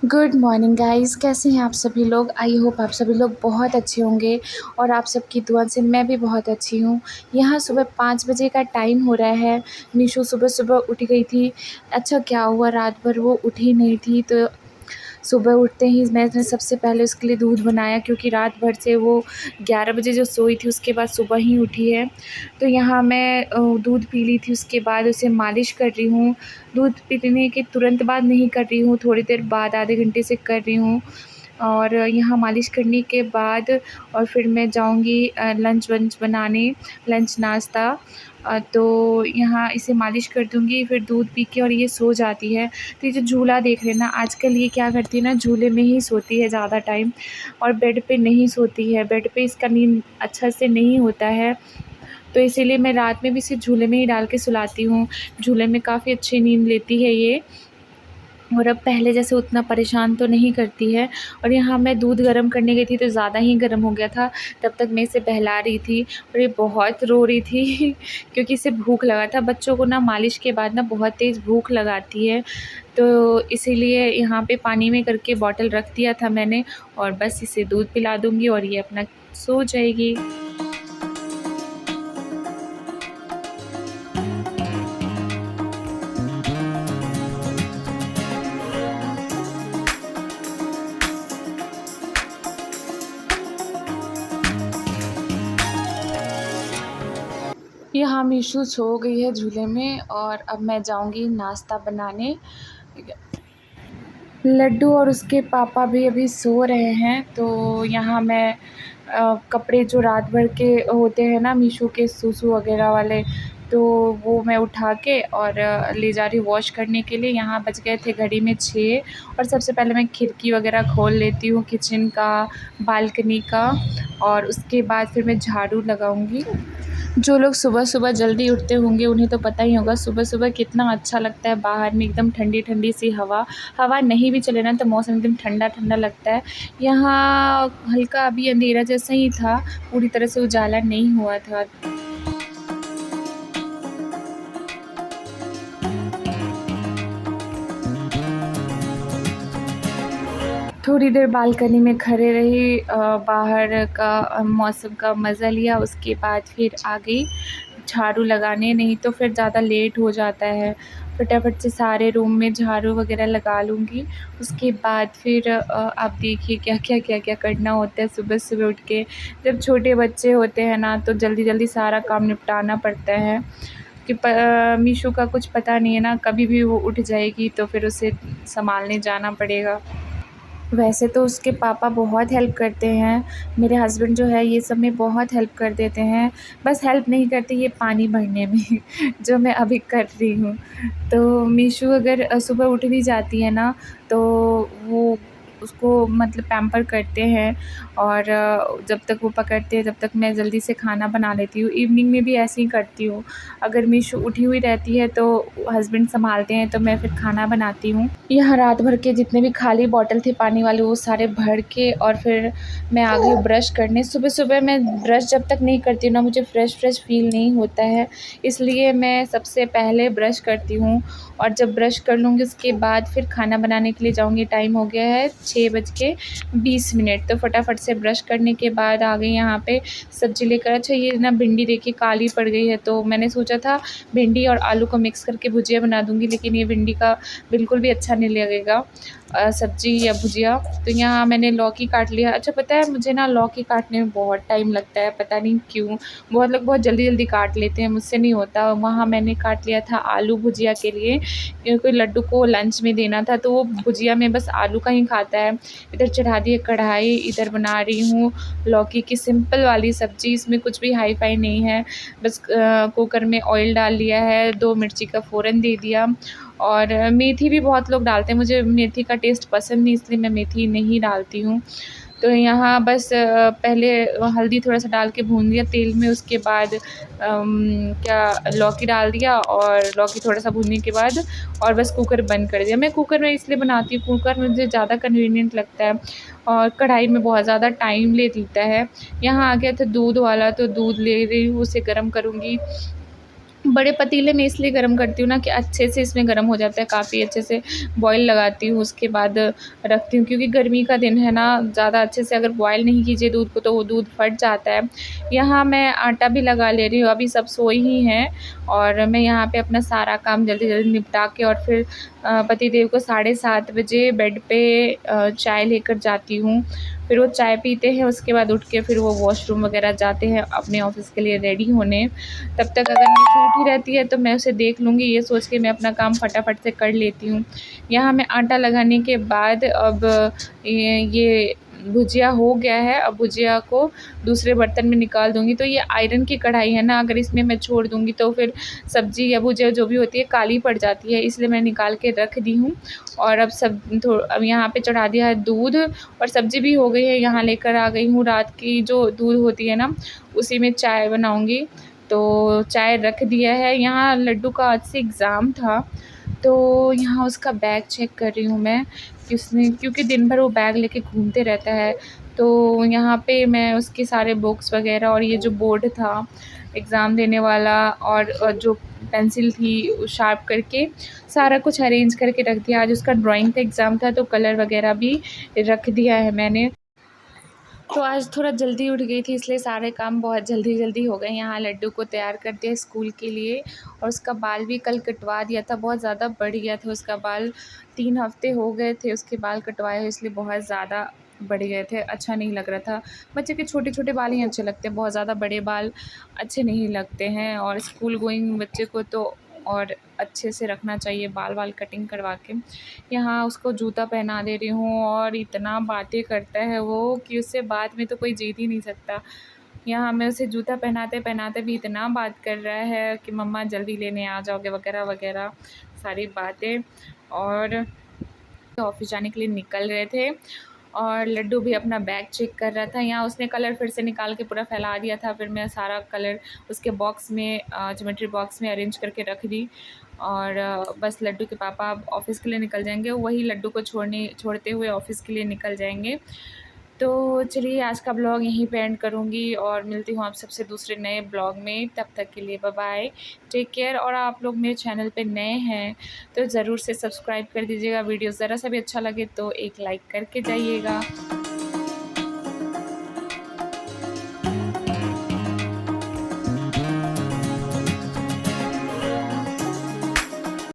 Good morning guys, कैसे हैं आप सभी लोग। आई होप आप सभी लोग बहुत अच्छे होंगे और आप सबकी दुआ से मैं भी बहुत अच्छी हूँ। यहाँ सुबह 5 बजे का टाइम हो रहा है। मीशू सुबह-सुबह उठ गई थी। अच्छा क्या हुआ, रात भर वो उठी नहीं थी, तो सुबह उठते ही मैंने सबसे पहले उसके लिए दूध बनाया, क्योंकि रात भर से वो 11 बजे जो सोई थी उसके बाद सुबह ही उठी है। तो यहाँ मैं दूध पी ली थी, उसके बाद उसे मालिश कर रही हूँ। दूध पीने के तुरंत बाद नहीं कर रही हूँ, थोड़ी देर बाद आधे घंटे से कर रही हूँ। और यहाँ मालिश करने के बाद और फिर मैं जाऊँगी लंच वंच बनाने, लंच नाश्ता। तो यहाँ इसे मालिश कर दूँगी, फिर दूध पी के और ये सो जाती है। तो ये जो झूला देख रहे हैं ना, आजकल ये क्या करती है ना, झूले में ही सोती है ज़्यादा टाइम और बेड पे नहीं सोती है। बेड पे इसका नींद अच्छा से नहीं होता है, तो इसीलिए मैं रात में भी इसे झूले में ही डाल के सुलाती हूँ। झूले में काफ़ी अच्छी नींद लेती है ये, और अब पहले जैसे उतना परेशान तो नहीं करती है। और यहाँ मैं दूध गर्म करने गई थी तो ज़्यादा ही गर्म हो गया था, तब तक मैं इसे बहला रही थी और ये बहुत रो रही थी क्योंकि इसे भूख लगा था। बच्चों को ना मालिश के बाद ना बहुत तेज़ भूख लगाती है, तो इसीलिए यहाँ पे पानी में करके बॉटल रख दिया था मैंने, और बस इसे दूध पिला दूँगी और ये अपना सो जाएगी। यहाँ मीशू सो गई है झूले में और अब मैं जाऊँगी नाश्ता बनाने। लड्डू और उसके पापा भी अभी सो रहे हैं, तो यहाँ मैं कपड़े जो रात भर के होते हैं ना मीशू के, सूसू वगैरह वाले, तो वो मैं उठा के और ले जा रही हूँ वॉश करने के लिए। यहाँ बज गए थे घड़ी में 6, और सबसे पहले मैं खिड़की वगैरह खोल लेती हूँ, किचन का, बालकनी का, और उसके बाद फिर मैं झाड़ू लगाऊँगी। जो लोग सुबह-सुबह जल्दी उठते होंगे उन्हें तो पता ही होगा सुबह-सुबह कितना अच्छा लगता है बाहर में, एकदम ठंडी-ठंडी सी हवा। हवा नहीं भी चले ना तो मौसम एकदम ठंडा-ठंडा लगता है। यहाँ हल्का अभी अंधेरा जैसा ही था, पूरी तरह से उजाला नहीं हुआ था। थोड़ी देर बालकनी में खड़े रही, बाहर का मौसम का मज़ा लिया, उसके बाद फिर आ गई झाड़ू लगाने। नहीं तो फिर ज़्यादा लेट हो जाता है। फटाफट से सारे रूम में झाड़ू वगैरह लगा लूँगी। उसके बाद फिर आप देखिए क्या-क्या, क्या-क्या करना होता है सुबह-सुबह उठ के। जब छोटे बच्चे होते हैं ना तो जल्दी-जल्दी सारा काम निपटाना पड़ता है, कि मीशू का कुछ पता नहीं है ना, कभी भी वो उठ जाएगी तो फिर उसे सँभालने जाना पड़ेगा। वैसे तो उसके पापा बहुत हेल्प करते हैं, मेरे हस्बैंड जो है ये सब में बहुत हेल्प कर देते हैं, बस हेल्प नहीं करते ये पानी भरने में जो मैं अभी कर रही हूँ। तो मीशू अगर सुबह उठ भी जाती है ना, तो वो उसको मतलब पैम्पर करते हैं, और जब तक वो पकड़ते हैं तब तक मैं जल्दी से खाना बना लेती हूँ। इवनिंग में भी ऐसे ही करती हूँ, अगर मीशू उठी हुई रहती है तो हस्बैंड सँभालते हैं, तो मैं फिर खाना बनाती हूँ। यहाँ रात भर के जितने भी खाली बॉटल थे पानी वाले वो सारे भर के, और फिर मैं आ गई ब्रश करने। सुबह-सुबह मैं ब्रश जब तक नहीं करती हूँ ना, मुझे फ्रेश फ़ील नहीं होता है, इसलिए मैं सबसे पहले ब्रश करती हूँ, और जब ब्रश कर लूँगी उसके बाद फिर खाना बनाने के लिए जाऊँगी। टाइम हो गया है 6:20, तो फटाफट से ब्रश करने के बाद आ गई यहाँ पे सब्ज़ी लेकर। अच्छा ये ना भिंडी देखिए काली पड़ गई है, तो मैंने सोचा था भिंडी और आलू को मिक्स करके भुजिया बना दूँगी, लेकिन ये भिंडी का बिल्कुल भी अच्छा नहीं लगेगा सब्ज़ी या भुजिया। तो यहाँ मैंने लौकी काट लिया। अच्छा पता है मुझे ना लौकी काटने में बहुत टाइम लगता है, पता नहीं क्यों। बहुत लोग बहुत जल्दी-जल्दी काट लेते हैं, मुझसे नहीं होता। वहाँ मैंने काट लिया था आलू भुजिया के लिए, क्योंकि लड्डू को लंच में देना था, तो वो भुजिया में बस आलू का ही खाता है। इधर चढ़ा दी है कढ़ाई, इधर बना रही हूँ लौकी की सिंपल वाली सब्ज़ी, इसमें कुछ भी हाई-फाई नहीं है। बस कुकर में ऑयल डाल लिया है, 2 मिर्ची का फ़ोरन दे दिया, और मेथी भी बहुत लोग डालते हैं, मुझे मेथी का टेस्ट पसंद नहीं, इसलिए मैं मेथी नहीं डालती हूँ। तो यहाँ बस पहले हल्दी थोड़ा-सा डाल के भून दिया तेल में, उसके बाद क्या लौकी डाल दिया, और लौकी थोड़ा-सा भूनने के बाद और बस कुकर बंद कर दिया। मैं कुकर में इसलिए बनाती हूँ, कुकर मुझे ज़्यादा कन्वीनिएंट लगता है, और कढ़ाई में बहुत ज़्यादा टाइम ले लेता है। यहाँ आ गया था दूध वाला, तो दूध ले रही हूँ, उसे गर्म करूँगी। बड़े पतीले में इसलिए गरम करती हूँ ना कि अच्छे से इसमें गरम हो जाता है, काफ़ी अच्छे से बॉयल लगाती हूँ, उसके बाद रखती हूँ, क्योंकि गर्मी का दिन है ना, ज़्यादा अच्छे से अगर बॉयल नहीं कीजिए दूध को तो वो दूध फट जाता है। यहाँ मैं आटा भी लगा ले रही हूँ, अभी सब सोए ही हैं और मैं यहाँ पे अपना सारा काम जल्दी-जल्दी निपटा के और फिर पतिदेव को 7:30 बजे बेड पे चाय लेकर जाती हूँ। फिर वो चाय पीते हैं, उसके बाद उठ के फिर वो वॉशरूम वग़ैरह जाते हैं अपने ऑफ़िस के लिए रेडी होने। तब तक अगर मेरी छूटी रहती है तो मैं उसे देख लूँगी, ये सोच के मैं अपना काम फटाफट से कर लेती हूँ। यहाँ मैं आटा लगाने के बाद अब ये भुजिया हो गया है, अब भुजिया को दूसरे बर्तन में निकाल दूँगी। तो ये आयरन की कढ़ाई है ना, अगर इसमें मैं छोड़ दूँगी तो फिर सब्ज़ी या भुजिया जो भी होती है काली पड़ जाती है, इसलिए मैं निकाल के रख दी हूँ। और अब यहाँ पे चढ़ा दिया है दूध और सब्ज़ी भी हो गई है। यहाँ लेकर आ गई हूँ रात की जो दूध होती है ना, उसी में चाय बनाऊँगी। तो चाय रख दिया है। यहाँ लड्डू का आज से एग्ज़ाम था, तो यहाँ उसका बैग चेक कर रही हूँ मैं कि उसने, क्योंकि दिन भर वो बैग लेके घूमते रहता है। तो यहाँ पे मैं उसके सारे बुक्स वग़ैरह और ये जो बोर्ड था एग्ज़ाम देने वाला और जो पेंसिल थी शार्प करके सारा कुछ अरेंज करके रख दिया। आज उसका ड्राइंग का एग्ज़ाम था तो कलर वग़ैरह भी रख दिया है मैंने। तो आज थोड़ा जल्दी उठ गई थी, इसलिए सारे काम बहुत जल्दी-जल्दी हो गए। यहाँ लड्डू को तैयार कर दिया स्कूल के लिए और उसका बाल भी कल कटवा दिया था, बहुत ज़्यादा बढ़ गया था उसका बाल। 3 हफ़्ते हो गए थे उसके बाल कटवाए हुए, इसलिए बहुत ज़्यादा बढ़ गए थे, अच्छा नहीं लग रहा था। बच्चे के छोटे-छोटे बाल ही अच्छे लगते हैं, बहुत ज़्यादा बड़े बाल अच्छे नहीं लगते हैं और स्कूल गोइंग बच्चे को तो और अच्छे से रखना चाहिए बाल-वाल कटिंग करवा के। यहाँ उसको जूता पहना दे रही हूँ और इतना बातें करता है वो कि उससे बात में तो कोई जीत ही नहीं सकता। यहाँ मैं उसे जूता पहनाते-पहनाते भी इतना बात कर रहा है कि मम्मा जल्दी लेने आ जाओगे वग़ैरह-वग़ैरह सारी बातें। और ऑफ़िस जाने के लिए निकल रहे थे और लड्डू भी अपना बैग चेक कर रहा था। यहाँ उसने कलर फिर से निकाल के पूरा फैला दिया था, फिर मैं सारा कलर उसके बॉक्स में ज्योमेट्री बॉक्स में अरेंज करके रख दी। और बस लड्डू के पापा अब ऑफ़िस के लिए निकल जाएँगे, वही लड्डू को छोड़ते हुए ऑफ़िस के लिए निकल जाएँगे। तो चलिए आज का ब्लॉग यहीं पे एंड करूँगी और मिलती हूँ आप सबसे दूसरे नए ब्लॉग में। तब तक के लिए बाय बाय, टेक केयर। और आप लोग मेरे चैनल पे नए हैं तो ज़रूर से सब्सक्राइब कर दीजिएगा। वीडियो ज़रा सा भी अच्छा लगे तो एक लाइक करके जाइएगा।